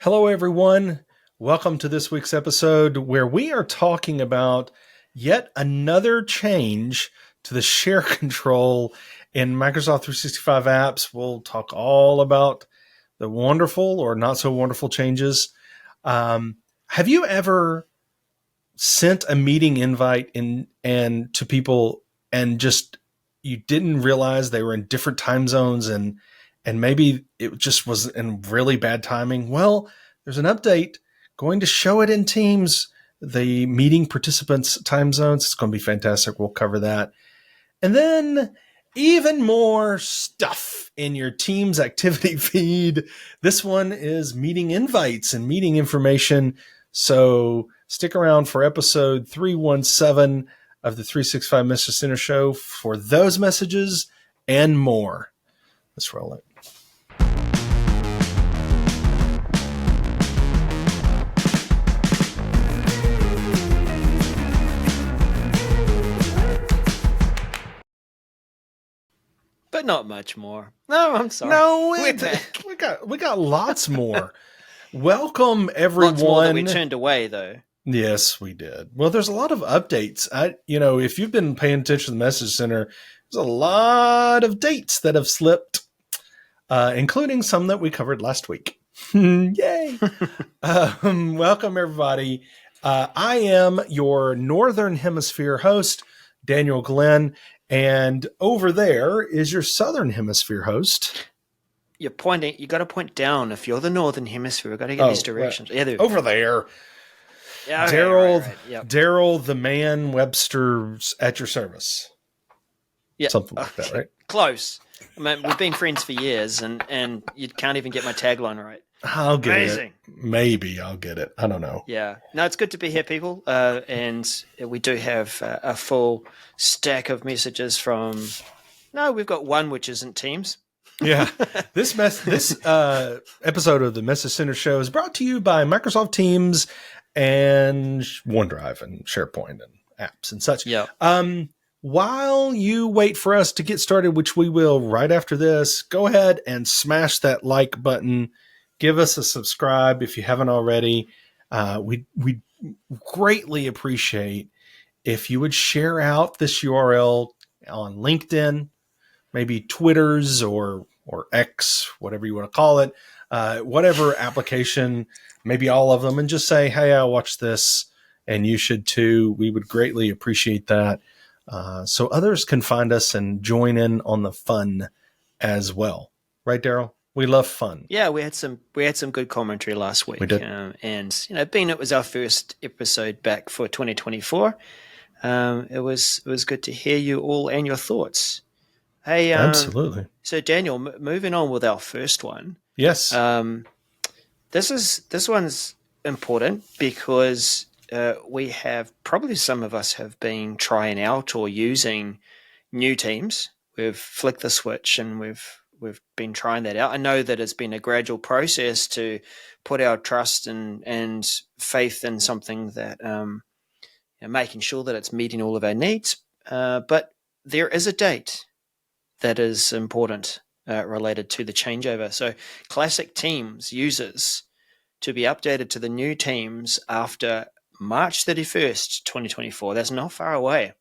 Hello, everyone. Welcome to this week's episode where we are talking about yet another change to the share control in Microsoft 365 apps. We'll talk all about the wonderful or not so wonderful changes. Have you ever sent a meeting invite and to people and just you didn't realize they were in different time zones and maybe it just was in really bad timing? Well, there's an update going to show it in Teams, the meeting participants' time zones. It's going to be fantastic. We'll cover that. And then even more stuff in your Teams activity feed. This one is meeting invites and meeting information. So stick around for episode 317 of the 365 Message Center show for those messages and more. Let's roll it. But not much more. No, I'm sorry. No, We're back. we got lots more. Welcome, everyone. Lots more that we turned away, though. Yes, we did. Well, there's a lot of updates. If you've been paying attention to the Message Center, there's a lot of dates that have slipped, including some that we covered last week. Yay! Welcome, everybody. I am your Northern Hemisphere host, Daniel Glenn, and over there is your Southern Hemisphere host. You're pointing. You got to point down. If you're the Northern Hemisphere, we've got to get these directions. Right. Yeah, over there. Yeah, okay, Daryl, right. Yep. Daryl, the man, Webster's at your service. Yeah, something like that, right? Close. I mean, we've been friends for years, and you can't even get my tagline right. I'll get it. Maybe I'll get it. I don't know. Yeah. No, it's good to be here, people. And we do have a full stack of messages from. No, we've got one which isn't Teams. Yeah. This episode of the Message Center show is brought to you by Microsoft Teams and OneDrive and SharePoint and apps and such. Yeah. While you wait for us to get started, which we will right after this, go ahead and smash that like button. Give us a subscribe if you haven't already. We greatly appreciate if you would share out this URL on LinkedIn, maybe Twitter's or X, whatever you want to call it, whatever application, maybe all of them, and just say, hey, I watched this and you should too. We would greatly appreciate that. So others can find us and join in on the fun as well. Right, Daryl? We love fun. Yeah, we had some good commentary last week. We did. And being it was our first episode back for 2024, it was good to hear you all and your thoughts. Hey, absolutely. So Daniel, moving on with our first one. Yes. This one's important because we have probably some of us have been trying out or using new Teams. We've flicked the switch and we've been trying that out. I know that it's been a gradual process to put our trust and faith in something that making sure that it's meeting all of our needs. But there is a date that is important related to the changeover. So classic Teams users to be updated to the new Teams after March 31st, 2024. That's not far away.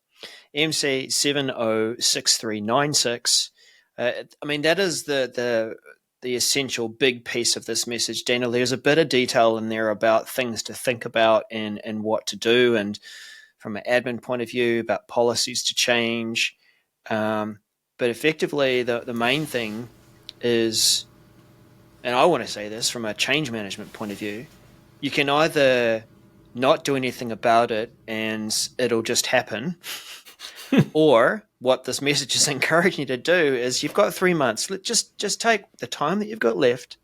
MC 706396. That is the essential big piece of this message, Daniel. There's a bit of detail in there about things to think about and what to do, and from an admin point of view, about policies to change. But effectively, the main thing is, and I want to say this from a change management point of view, you can either not do anything about it and it'll just happen, or what this message is encouraging you to do is you've got 3 months. Just take the time that you've got left,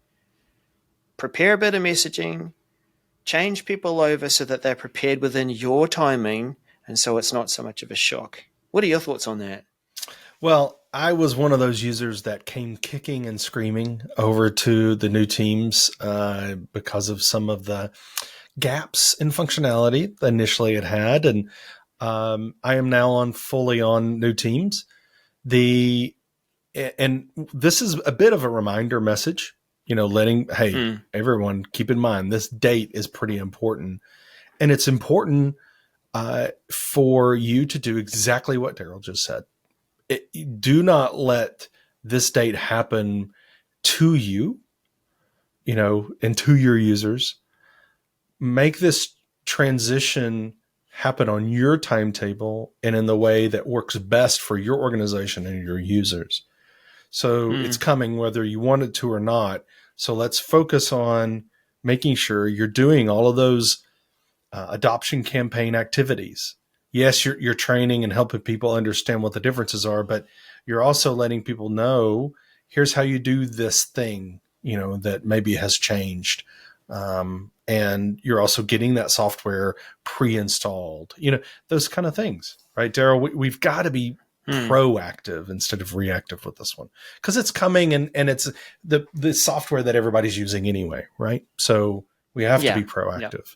prepare a bit of messaging, change people over so that they're prepared within your timing, and so it's not so much of a shock. What are your thoughts on that? Well, I was one of those users that came kicking and screaming over to the new Teams because of some of the gaps in functionality that initially it had. And I am now fully on new Teams. And this is a bit of a reminder message. letting, hey, Mm. everyone keep in mind, this date is pretty important. And it's important for you to do exactly what Daryl just said. Do not let this date happen to you, and to your users. Make this transition happen on your timetable and in the way that works best for your organization and your users. So it's coming whether you want it to or not. So let's focus on making sure you're doing all of those adoption campaign activities. Yes, you're training and helping people understand what the differences are, but you're also letting people know, here's how you do this thing, that maybe has changed. And you're also getting that software pre-installed, those kind of things, right, Daryl? We've got to be proactive instead of reactive with this one, because it's coming and it's the software that everybody's using anyway, right? So we have to be proactive.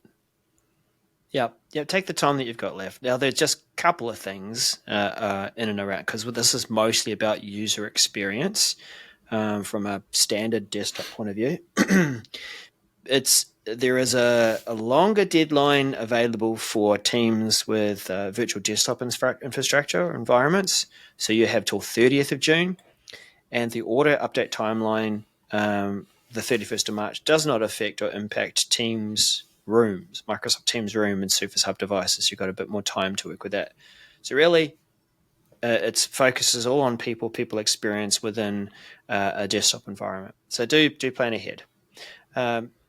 Yeah. Take the time that you've got left. Now, there's just a couple of things in and around, because this is mostly about user experience from a standard desktop point of view. There is a longer deadline available for teams with virtual desktop infrastructure environments. So you have till 30th of June, and the auto update timeline, the 31st of March, does not affect or impact Teams Rooms, Microsoft Teams Room and Surface Hub devices. You've got a bit more time to work with that. So really, it focuses all on people experience within a desktop environment. So do plan ahead.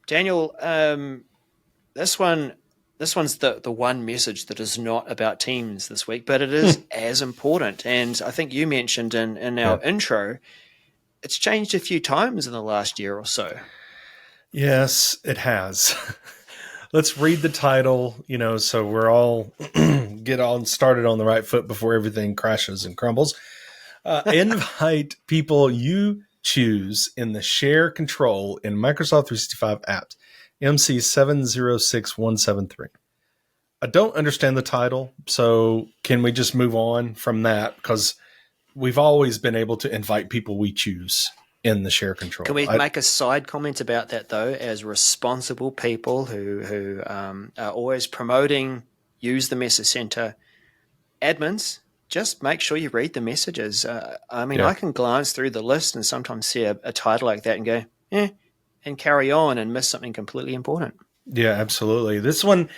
Daniel, this one's the one message that is not about Teams this week, but it is as important. And I think you mentioned in our intro, it's changed a few times in the last year or so. Yes, it has. Let's read the title, so we're all get on started on the right foot before everything crashes and crumbles. Invite people you choose in the share control in Microsoft 365 apps, MC 706173. I don't understand the title, so can we just move on from that? Because we've always been able to invite people we choose in the share control. Can we make a side comment about that, though, as responsible people who are always promoting use the message center? Admins, just make sure you read the messages. I can glance through the list and sometimes see a title like that and go, and carry on and miss something completely important. Yeah, absolutely. This one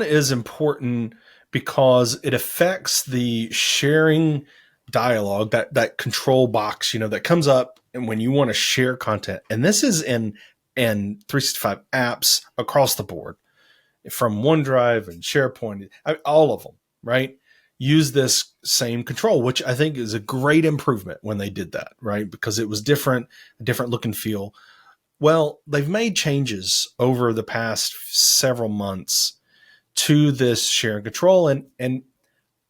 is important because it affects the sharing dialogue, that control box, that comes up and when you want to share content. And this is in 365 apps across the board, from OneDrive and SharePoint, all of them, right? Use this same control, which I think is a great improvement when they did that, right? Because it was different, a different look and feel. Well, they've made changes over the past several months to this share control. And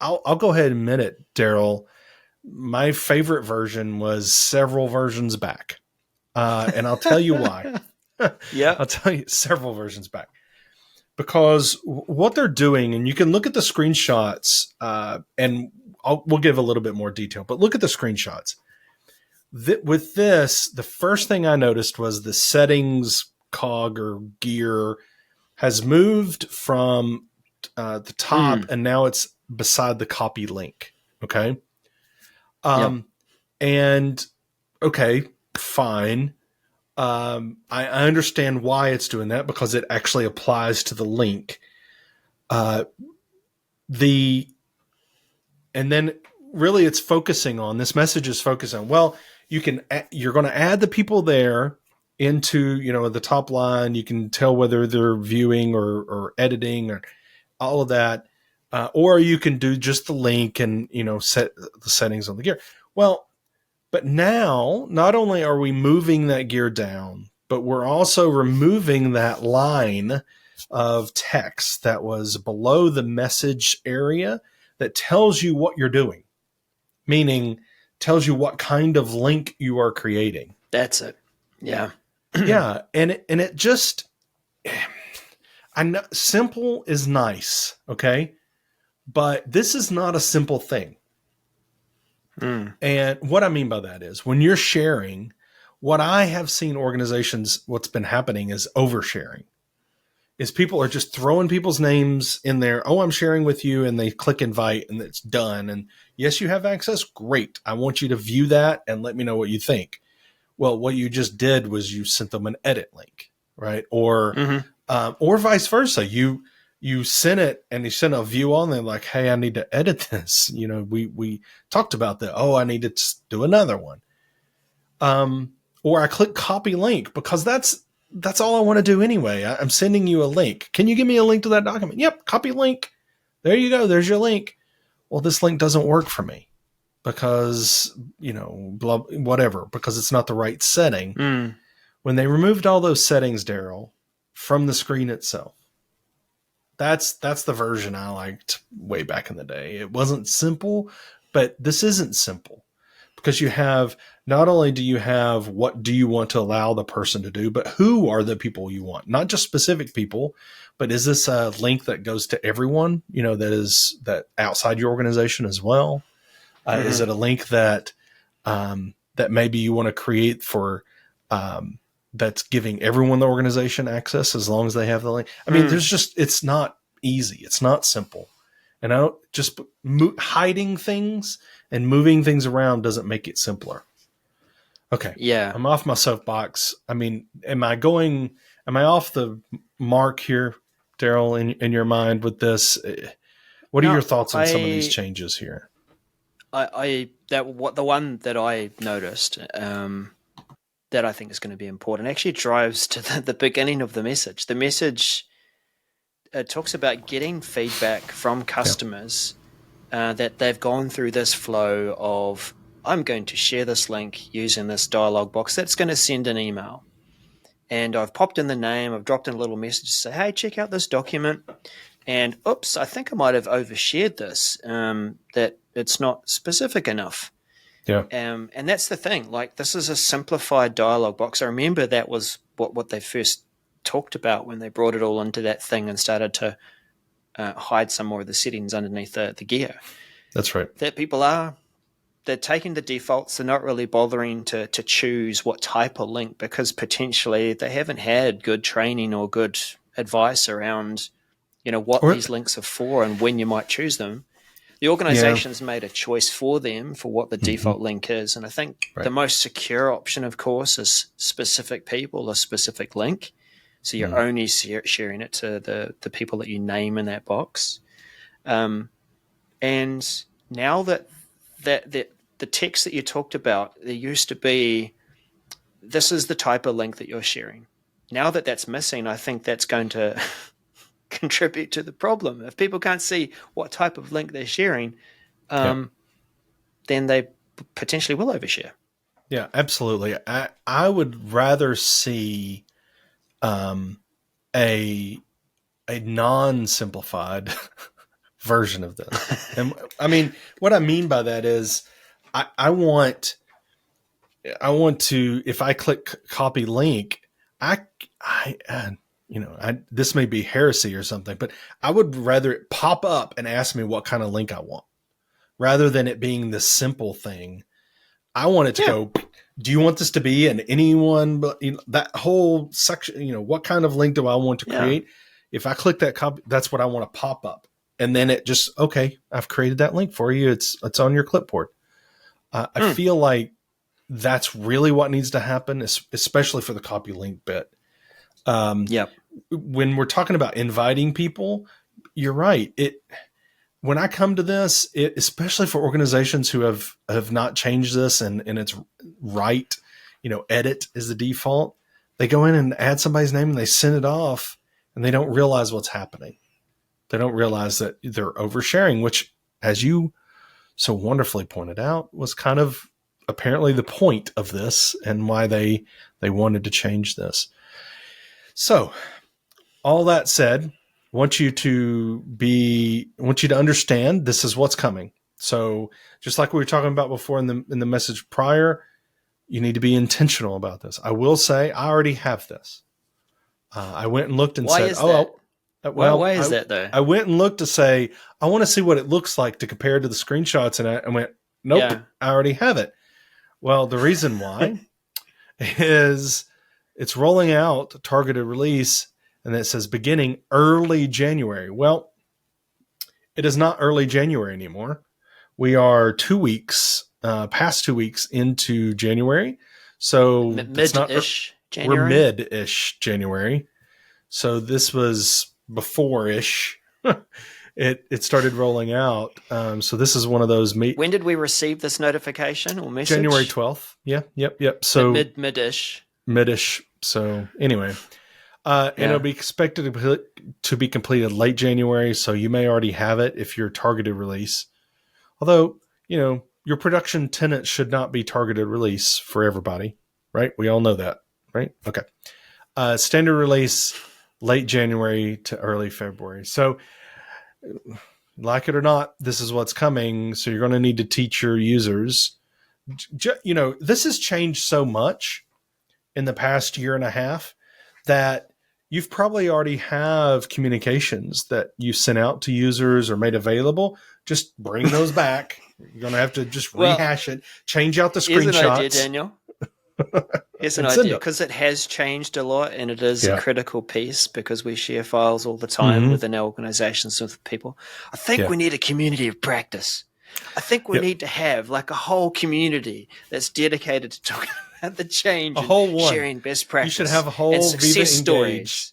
I'll go ahead and admit it, Daryl. My favorite version was several versions back. And I'll tell you why. Yeah. I'll tell you several versions back. Because what they're doing, and you can look at the screenshots, and we'll give a little bit more detail, but look at the screenshots. With this, the first thing I noticed was the settings cog or gear has moved from the top, and now it's beside the copy link. Okay. And okay, fine. I understand why it's doing that, because it actually applies to the link. And then really it's focusing on, this message is focused on, well, you're going to add the people there into, the top line. You can tell whether they're viewing or editing or all of that. Or you can do just the link and, set the settings on the gear. Well, but now not only are we moving that gear down, but we're also removing that line of text that was below the message area that tells you what you're doing, meaning tells you what kind of link you are creating. That's it. Yeah. Yeah. And it just, I know simple is nice. Okay. But this is not a simple thing. And what I mean by that is when you're sharing, what I have seen organizations, what's been happening is oversharing. Is people are just throwing people's names in there. Oh, I'm sharing with you, and they click invite, and it's done. And yes, you have access. Great. I want you to view that and let me know what you think. Well, what you just did was you sent them an edit link, right? Or vice versa. You sent it and you sent a view on there like, hey, I need to edit this. We talked about that. Oh, I need to do another one. Or I click copy link because that's all I want to do anyway. I'm sending you a link. Can you give me a link to that document? Yep. Copy link. There you go. There's your link. Well, this link doesn't work for me because, whatever, because it's not the right setting. When they removed all those settings, Daryl, from the screen itself, that's the version I liked way back in the day. It wasn't simple, but this isn't simple because you have, not only do you have what do you want to allow the person to do, but who are the people you want? Not just specific people, but is this a link that goes to everyone, that outside your organization as well? Is it a link that maybe you want to create for that's giving everyone the organization access as long as they have the link? I mean, it's not easy. It's not simple. And hiding things and moving things around doesn't make it simpler. Okay. Yeah. I'm off my soapbox. I mean, am I off the mark here, Daryl, in your mind with this? What are your thoughts on some of these changes here? The one that I noticed that I think is going to be important actually drives to the beginning of the message. The message talks about getting feedback from customers that they've gone through this flow of, I'm going to share this link using this dialog box that's going to send an email. And I've popped in the name, I've dropped in a little message to say, hey, check out this document. And oops, I think I might have overshared this, that it's not specific enough. Yeah. And that's the thing. Like, this is a simplified dialog box. I remember that was what they first talked about when they brought it all into that thing and started to hide some more of the settings underneath the gear. That's right. That people they're taking the defaults. They're not really bothering to choose what type of link because potentially they haven't had good training or good advice around, what these links are for and when you might choose them. The organization's made a choice for them for what the default link is. And I think the most secure option, of course, is specific people, a specific link. So you're only sharing it to the people that you name in that box. And now that the text that you talked about, there used to be, this is the type of link that you're sharing. Now that that's missing, I think that's going to contribute to the problem. If people can't see what type of link they're sharing, then they potentially will overshare. Yeah, absolutely. I would rather see a non-simplified version of this. And I mean, what I mean by that is I want to, if I click copy link, this may be heresy or something, but I would rather it pop up and ask me what kind of link I want rather than it being this simple thing. I want it to go, do you want this to be in anyone, but that whole section, what kind of link do I want to create? If I click that copy, that's what I want to pop up. And then it just, okay, I've created that link for you. It's on your clipboard. I feel like that's really what needs to happen, especially for the copy link bit. When we're talking about inviting people, you're right. When I come to this, especially for organizations who have not changed this and it's right, edit is the default. They go in and add somebody's name and they send it off and they don't realize what's happening. They don't realize that they're oversharing, which, as you so wonderfully pointed out, was kind of apparently the point of this and why they wanted to change this. So all that said, I want you to understand this is what's coming. So just like we were talking about before in the message prior, you need to be intentional about this. I will say I already have this. I went and looked and why is that though? I went and looked to say, I want to see what it looks like to compare to the screenshots. And I went, nope, I already have it. Well, the reason why is it's rolling out targeted release, and it says beginning early January. Well, it is not early January anymore. We are 2 weeks, past 2 weeks into January. So mid-ish January. We're mid-ish January. So this was before-ish. It started rolling out. So this is one of those. When did we receive this notification or message? January 12th. Yeah. Yep. So mid-ish. Mid-ish. So anyway, and it'll be expected to be completed late January. So you may already have it if you're targeted release. Although, your production tenant should not be targeted release for everybody, right? We all know that, right? Okay. Standard release, late January to early February. So, like it or not, this is what's coming. So you're going to need to teach your users. This has changed so much in the past year and a half that you've probably already have communications that you sent out to users or made available. Just bring those back. You're going to have to just rehash it, change out the screenshots. Here's an idea, Daniel. Here's an idea, because it has changed a lot, and it is a critical piece because we share files all the time within our organizations with people. I think we need a community of practice. I think we need to have like a whole community that's dedicated to talking about the change, sharing best practice. You should have a whole success stories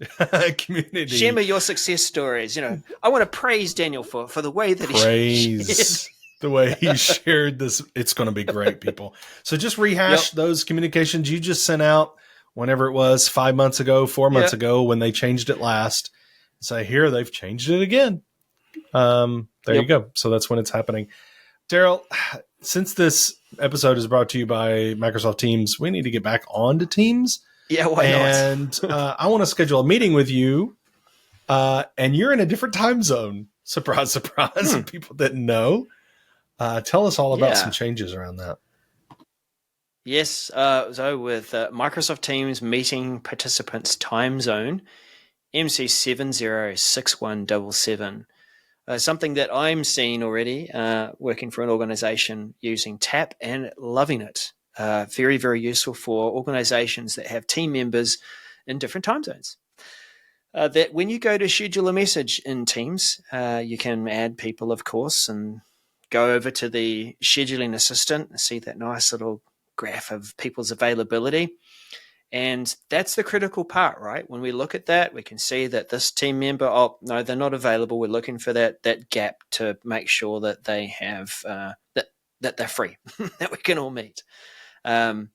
community. Share me your success stories. I want to praise Daniel for the way that he the way he shared this. It's going to be great, people. So just rehash those communications you just sent out whenever it was 5 months ago, 4 months ago, when they changed it last. Say, here, they've changed it again. There you go. So that's when it's happening. Daryl, since this episode is brought to you by Microsoft Teams, we need to get back on to Teams. Yeah, why not? And I want to schedule a meeting with you, and you're in a different time zone. Surprise, surprise. People didn't know. Tell us all about some changes around that. Yes. So with Microsoft Teams meeting participants time zone, MC706177, something that I'm seeing already, working for an organization using TAP and loving it. Very, very useful for organizations that have team members in different time zones. That when you go to schedule a message in Teams, you can add people, of course, and go over to the scheduling assistant and see that nice little graph of people's availability. And that's the critical part, right? When we look at that, we can see that this team member, oh, no, they're not available. We're looking for that gap to make sure that they have, that they're free, that we can all meet. And,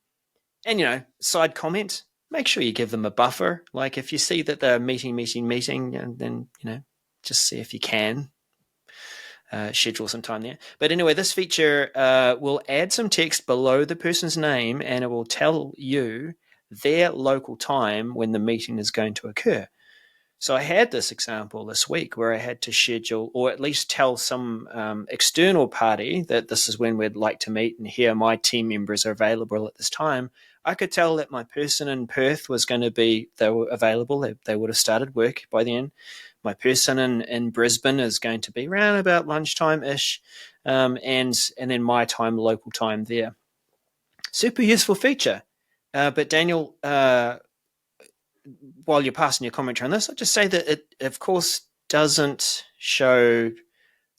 side comment, make sure you give them a buffer. Like if you see that they're meeting, and then, just see if you can schedule some time there. But anyway, this feature will add some text below the person's name, and it will tell you their local time when the meeting is going to occur. So I had this example this week where I had to schedule, or at least tell some external party that this is when we'd like to meet, and here my team members are available at this time. I could tell that my person in Perth was going to be, they were available. They would have started work by then. My person in Brisbane is going to be around about lunchtime-ish, and then my time, local time there. Super useful feature. But Daniel, while you're passing your commentary on this, I'll just say that it, of course, doesn't show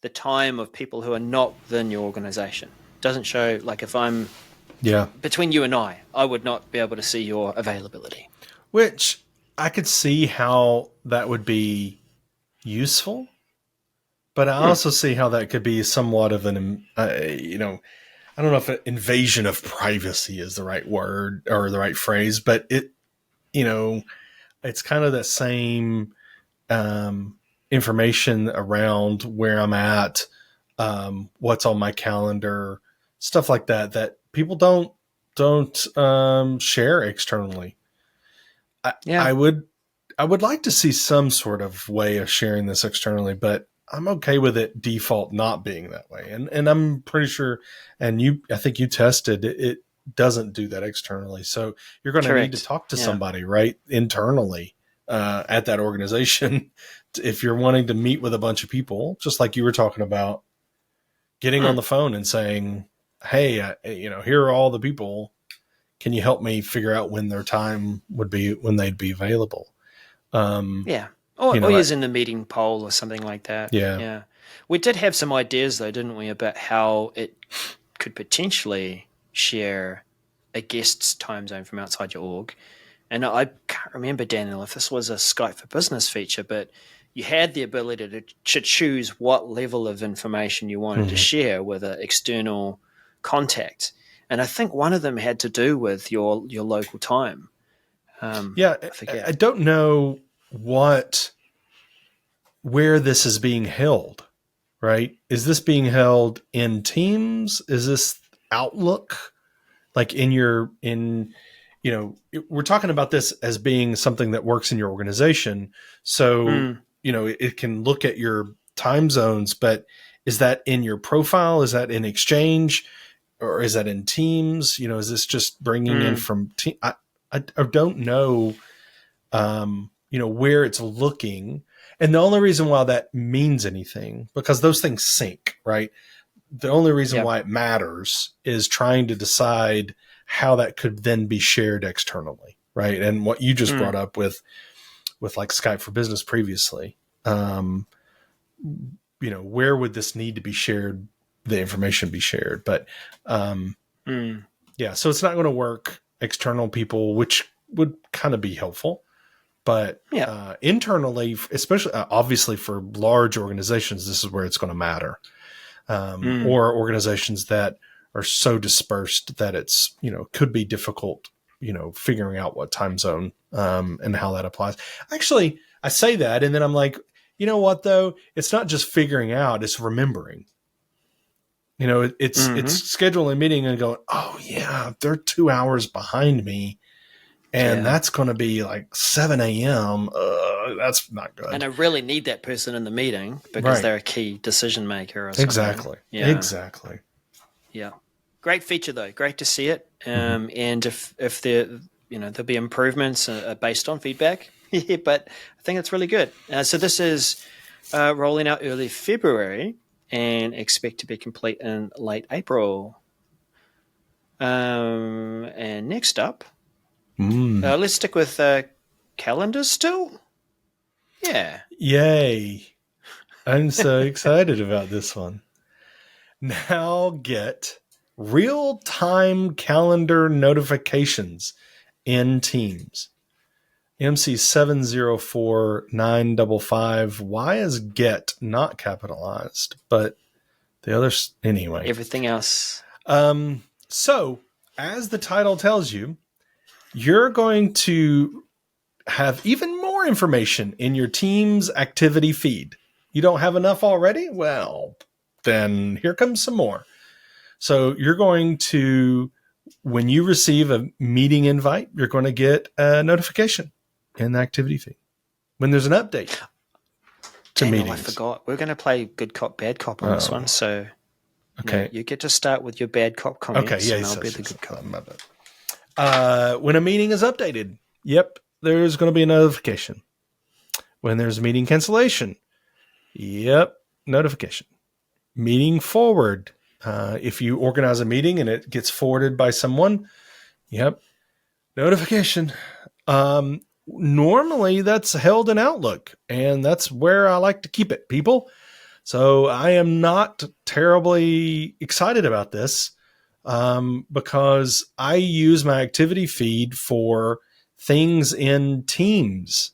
the time of people who are not within your organization. It doesn't show, like if I'm between you and I would not be able to see your availability. Which I could see how that would be useful, but I also see how that could be somewhat of an, I don't know if invasion of privacy is the right word or the right phrase, but it, it's kind of the same information around where I'm at, what's on my calendar, stuff like that people don't share externally. I would like to see some sort of way of sharing this externally, but I'm okay with it default not being that way. And I'm pretty sure, and I think you tested it doesn't do that externally. So you're going to need to talk to somebody, right, internally at that organization. If you're wanting to meet with a bunch of people, just like you were talking about, getting on the phone and saying, hey, here are all the people. can you help me figure out when their time would be, when they'd be available? Yeah. Or, you know, or using the meeting poll or something like that. Yeah. Yeah. We did have some ideas, though, didn't we, about how it could potentially share a guest's time zone from outside your org. And I can't remember, Daniel, if this was a Skype for Business feature, but you had the ability to choose what level of information you wanted to share with an external contact. And I think one of them had to do with your local time. I don't know where this is being held, right? Is this being held in Teams? Is this Outlook? Like we're talking about this as being something that works in your organization. So, it can look at your time zones, but is that in your profile? Is that in Exchange? Or is that in Teams? Is this just bringing in from Team? I don't know, where it's looking. And the only reason why that means anything, because those things sync, right? The only reason why it matters is trying to decide how that could then be shared externally, right? And what you just brought up with like Skype for Business previously, where would this need to be shared? The information be shared, but so it's not going to work external people, which would kind of be helpful, but internally, especially obviously for large organizations, this is where it's going to matter. Or organizations that are so dispersed that it's, could be difficult, figuring out what time zone, and how that applies. Actually, I say that, and then I'm like, you know what though? It's not just figuring out, it's remembering. It's scheduling a meeting and going, oh yeah, they're 2 hours behind me. And that's going to be like 7 a.m. That's not good. And I really need that person in the meeting because they're a key decision maker or something. Exactly. Yeah. Exactly. Yeah. Great feature though. Great to see it. And if there, there'll be improvements based on feedback, but I think it's really good. So this is rolling out early February and expect to be complete in late April. And next up, let's stick with calendars still. Yeah. Yay. I'm so excited about this one. Now get real-time calendar notifications in Teams. MC704955. Why is get not capitalized? But the others, anyway. Everything else. So, as the title tells you, you're going to have even more information in your Teams activity feed. You don't have enough already? Well, then here comes some more. So you're going to, when you receive a meeting invite, you're going to get a notification in the activity feed when there's an update to meetings. I forgot. We're going to play good cop, bad cop on this one. So you get to start with your bad cop comments. Okay, and I'll be the good cop. When a meeting is updated, there's going to be a notification. When there's a meeting cancellation, notification. Meeting forward. If you organize a meeting and it gets forwarded by someone, notification. Normally that's held in Outlook, and that's where I like to keep it, people. So I am not terribly excited about this, because I use my activity feed for things in Teams.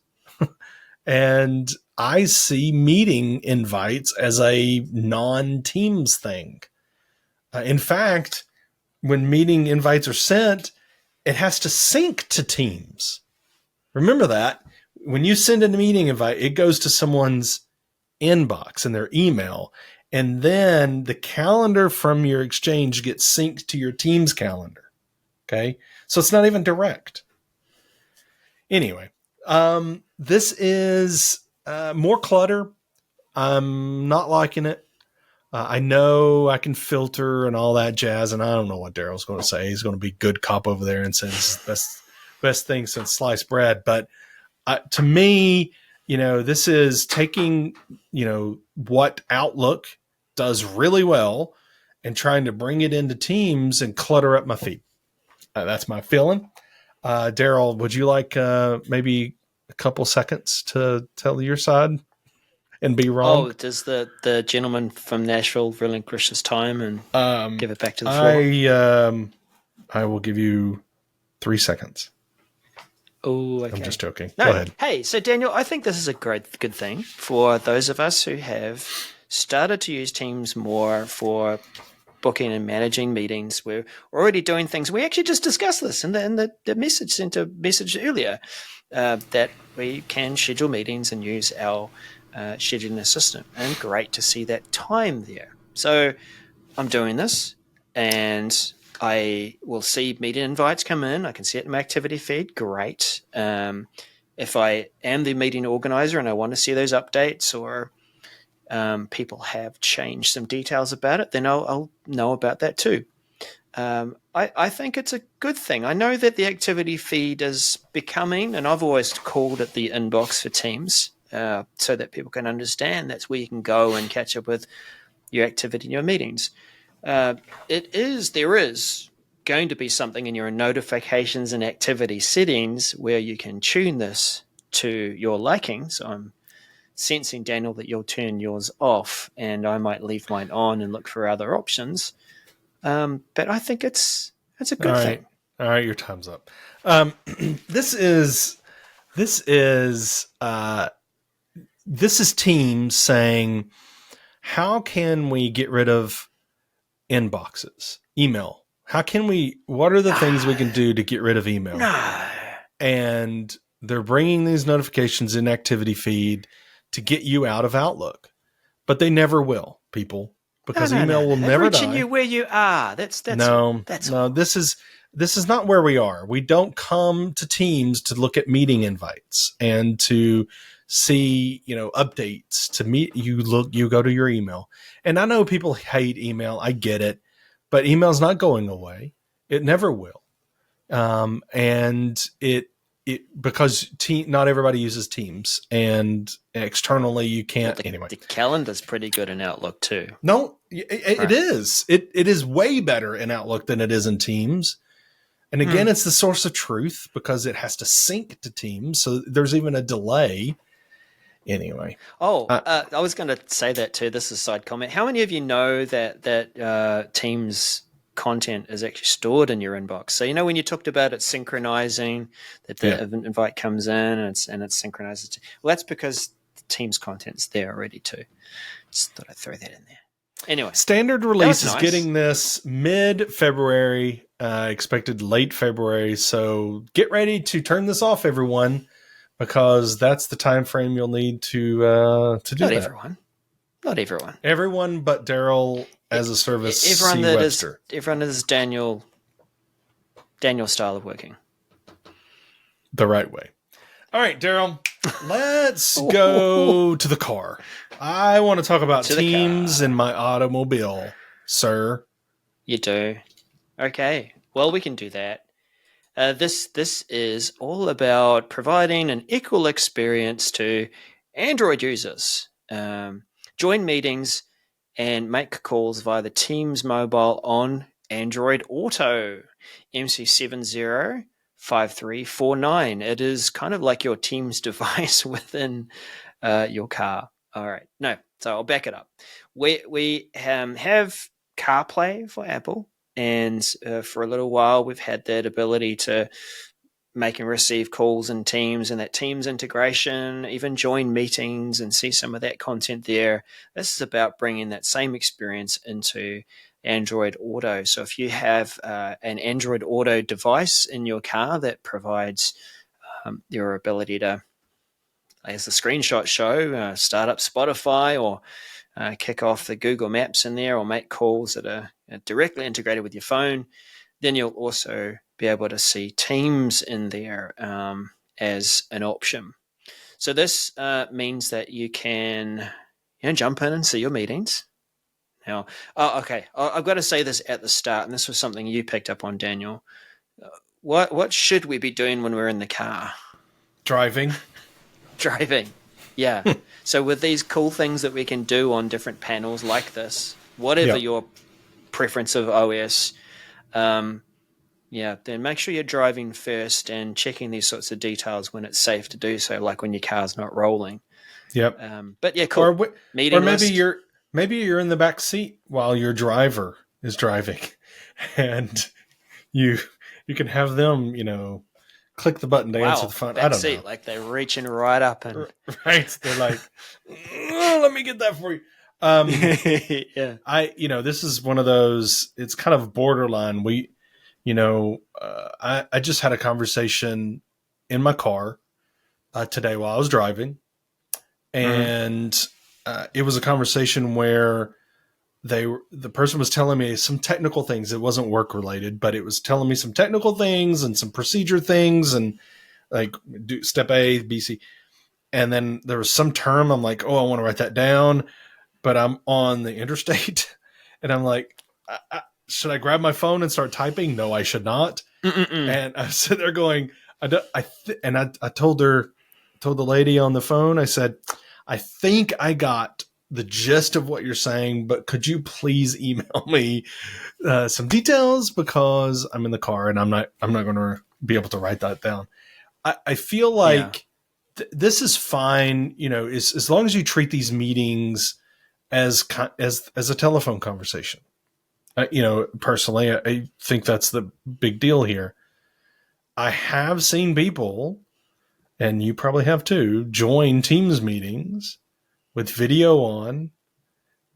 And I see meeting invites as a non-Teams thing. In fact, when meeting invites are sent, it has to sync to Teams. Remember that. When you send a meeting invite, it goes to someone's inbox in their email, and then the calendar from your Exchange gets synced to your Teams calendar. Okay? So it's not even direct. Anyway, this is more clutter. I'm not liking it. I know I can filter and all that jazz, and I don't know what Daryl's going to say. He's going to be good cop over there and say this is best thing since sliced bread. But to me, this is taking, what Outlook does really well and trying to bring it into Teams and clutter up my feed. That's my feeling. Daryl, would you like maybe a couple seconds to tell your side and be wrong? Oh, does the gentleman from Nashville relinquish his time and give it back to the floor? I will give you 3 seconds. Oh, okay. I'm just joking. No, Go ahead. hey, so Daniel, I think this is a good thing for those of us who have started to use Teams more for booking and managing meetings. We're already doing things. We actually just discussed this in the message center message earlier, that we can schedule meetings and use our scheduling assistant. And great to see that time there. So I'm doing this, and I will see meeting invites come in. I can see it in my activity feed. Great. If I am the meeting organizer and I want to see those updates, or people have changed some details about it, then I'll know about that too. I think it's a good thing. I know that the activity feed is becoming, and I've always called it the inbox for Teams, so that people can understand that's where you can go and catch up with your activity in your meetings. There is going to be something in your notifications and activity settings where you can tune this to your liking. So I'm sensing, Daniel, that you'll turn yours off, and I might leave mine on and look for other options. But I think it's a good thing. All right, your time's up. This is Teams saying, how can we get rid of inboxes, email? What are the things we can do to get rid of email? No. And they're bringing these notifications in activity feed to get you out of Outlook, but they never will, people, because email will never die. Reaching you where you are. That's This is not where we are. We don't come to Teams to look at meeting invites and to see, updates to meet. You go to your email, and I know people hate email. I get it, but email's not going away. It never will. And because not everybody uses Teams, and externally you can't. Anyway, the calendar's pretty good in Outlook too. No, it is. It is way better in Outlook than it is in Teams. And again, it's the source of truth because it has to sync to Teams, so there's even a delay. Anyway. I was going to say that too. This is a side comment. How many of you know that Teams content is actually stored in your inbox? So when you talked about it synchronizing, that the invite comes in and it's synchronized. Well, that's because the Teams content's there already too. Just thought I'd throw that in there. Anyway, standard release is getting this mid-February, expected late February. So get ready to turn this off, everyone, because that's the time frame you'll need to do Not that. Not everyone. Everyone but Daryl as a service. Everyone is Daniel style of working the right way. All right, Daryl, let's go to the car. I want to talk about Teams in my automobile, sir. You do? Okay. Well, we can do that. This is all about providing an equal experience to Android users. Join meetings and make calls via the Teams mobile on Android Auto, MC705349. It is kind of like your Teams device within your car. All right. No, so I'll back it up. We have CarPlay for Apple, and for a little while we've had that ability to make and receive calls in Teams, and that Teams integration, even join meetings and see some of that content there. This is about bringing that same experience into Android Auto. So if you have an Android Auto device in your car that provides your ability to, as the screenshot show, start up Spotify or kick off the Google Maps in there, or make calls that are directly integrated with your phone, then you'll also be able to see Teams in there as an option. So this means that you can jump in and see your meetings. Now, okay, I've got to say this at the start, and this was something you picked up on, Daniel. What should we be doing when we're in the car? Driving, yeah. So with these cool things that we can do on different panels like this, whatever your preference of OS, then make sure you're driving first and checking these sorts of details when it's safe to do so, like when your car's not rolling. Yep. But yeah, cool. Or maybe you're in the back seat while your driver is driving, and you can have them, click the button to answer the phone. I don't know. Like they're reaching right up and right. They're like, let me get that for you. Yeah. This is one of those. It's kind of borderline. I just had a conversation in my car today while I was driving, and it was a conversation where the person was telling me some technical things. It wasn't work related, but it was telling me some technical things and some procedure things, and like do step A, B, C. And then there was some term. I'm like, oh, I want to write that down, but I'm on the interstate, and I'm like, should I grab my phone and start typing? No, I should not. And I sit there going, I told the lady on the phone, I said, I think I got the gist of what you're saying, but could you please email me some details, because I'm in the car and I'm not going to be able to write that down. I feel like this is fine, as long as you treat these meetings as a telephone conversation. Personally, I think that's the big deal here. I have seen people, and you probably have too, join Teams meetings with video on,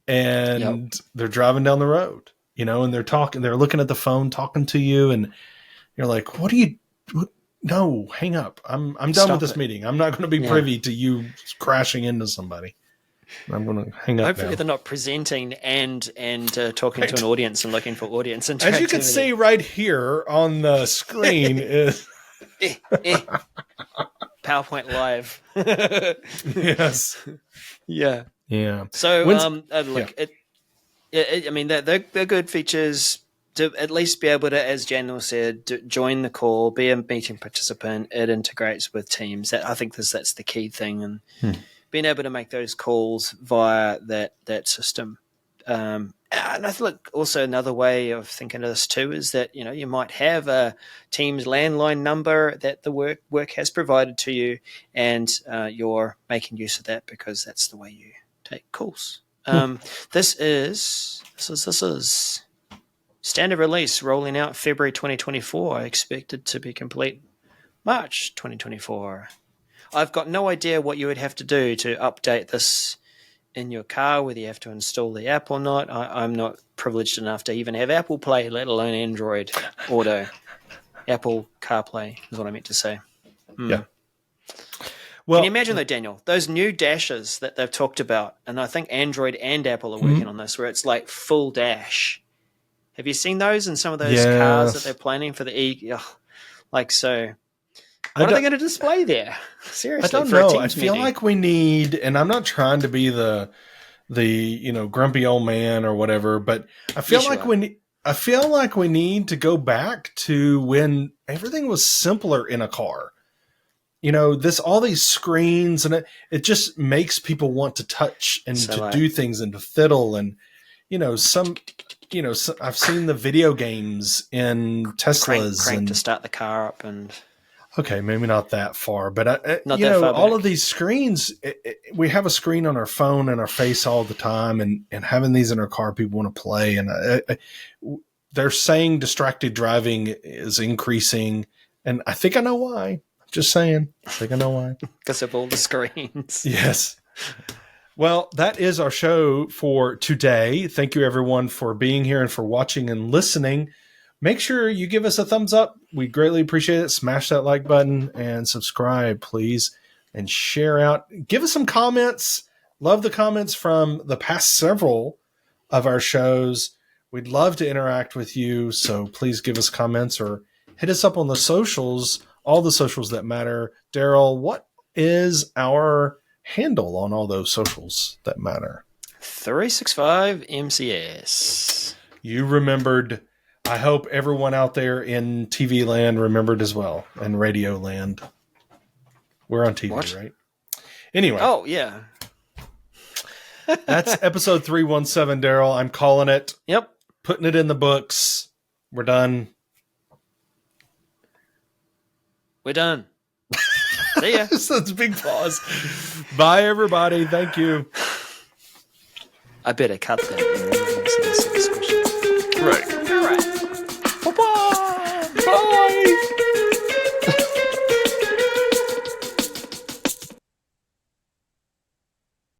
and they're driving down the road, and they're looking at the phone, talking to you, and you're like, no, hang up. I'm done with this meeting. I'm not going to be privy to you crashing into somebody. I'm going to hang up. Hopefully they're not presenting and talking to an audience and looking for audience interactivity. As you can see right here on the screen is PowerPoint Live. Yes. Yeah. Yeah. So they're good features to at least be able to, as Daniel said, join the call, be a meeting participant. It integrates with Teams. I think that's the key thing, and being able to make those calls via that system. And I think also another way of thinking of this too is that you might have a Teams landline number that the work has provided to you, and you're making use of that because that's the way you take calls. This is standard release rolling out February 2024. Expected to be complete March 2024. I've got no idea what you would have to do to update this in your car, whether you have to install the app or not. I'm not privileged enough to even have Apple Play, let alone Android Auto. Apple CarPlay is what I meant to say. Yeah. Well, can you imagine though, Daniel, those new dashes that they've talked about, and I think Android and Apple are working on this, where it's like full dash. Have you seen those in some of those cars that they're planning for the what are they going to display there? Seriously, I don't know. I feel like we need, and I'm not trying to be the grumpy old man or whatever, but I feel like we need to go back to when everything was simpler in a car. All these screens, and it just makes people want to touch and do things and to fiddle, and I've seen the video games in Teslas crank to start the car up, and okay, maybe not that far, but all of these screens, we have a screen on our phone and our face all the time, and having these in our car, people want to play, and they're saying distracted driving is increasing, and I think I know why. Just saying. I think I know why. Because of all the screens. Yes. Well, that is our show for today. Thank you, everyone, for being here and for watching and listening. Make sure you give us a thumbs up. We greatly appreciate it. Smash that like button and subscribe, please. And share out. Give us some comments. Love the comments from the past several of our shows. We'd love to interact with you. So please give us comments or hit us up on the socials, all the socials that matter. Daryl, what is our handle on all those socials that matter? 365 MCS. You remembered. I hope everyone out there in TV land remembered as well, and radio land. We're on TV, right? Anyway. Oh, yeah. That's episode 317, Daryl. I'm calling it. Yep. Putting it in the books. We're done. We're done. See ya. That's a big pause. Bye, everybody. Thank you. I better cut that.